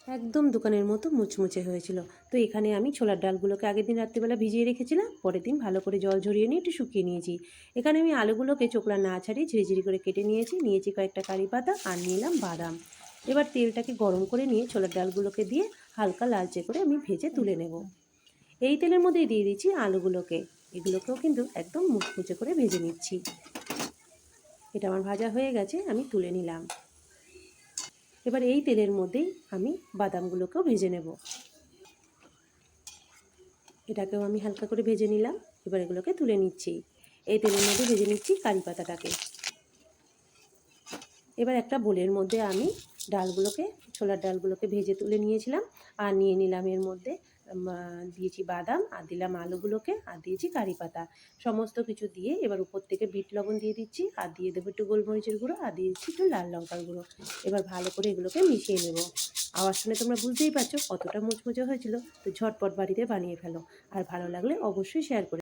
একদম দোকানের মতো মুচমুচে হয়েছিল। তো এখানে আমি ছোলার ডালগুলোকে আগের দিন রাত্রিবেলা ভিজিয়ে রেখেছিলাম, পরের দিন ভালো করে জল ঝরিয়ে নিয়ে একটু শুকিয়ে নিয়েছি। এখানে আমি আলুগুলোকে চোকলা না ছাড়িয়ে ঝিরিঝিরি করে কেটে নিয়েছি কয়েকটা কারি পাতা আর নিলাম বাদাম। এবার তেলটাকে গরম করে নিয়ে ছোলার ডালগুলোকে দিয়ে হালকা লালচে করে আমি ভেজে তুলে নেব। এই তেলের মধ্যেই দিয়ে দিচ্ছি আলুগুলোকে, এগুলোকেও কিন্তু একদম মুচমুচে করে ভেজে নিচ্ছি। এটা আমার ভাজা হয়ে গেছে, আমি তুলে নিলাম। এবার এই তেলের মধ্যেই আমি বাদামগুলোকেও ভেজে নেব। এটাকেও আমি হালকা করে ভেজে নিলাম। এবার এগুলোকে তুলে নিচ্ছি। এই তেলের মধ্যে ভেজে নিচ্ছি কারি পাতাটাকে। এবার একটা বোলের মধ্যে আমি ডালগুলোকে, ছোলার ডালগুলোকে ভেজে তুলে নিয়েছিলাম আর নিয়ে নিলাম এর মধ্যে দিয়েছি বাদাম আর দিলাম আলুগুলোকে আর দিয়েছি কারি পাতা। সমস্ত কিছু দিয়ে এবার উপর থেকে বিট লবণ দিয়ে দিচ্ছি আর দিয়ে দেবো একটু গোলমরিচের গুঁড়ো আর দিয়েছি একটু লাল লঙ্কার গুঁড়ো। এবার ভালো করে এগুলোকে মিশিয়ে নেব। আওয়াজ শুনে তোমরা বুঝতেই পারছো কতটা মুচমুচে হয়েছিল। তো ঝটপট বাড়িতে বানিয়ে ফেলো। আর ভালো লাগলে অবশ্যই শেয়ার করে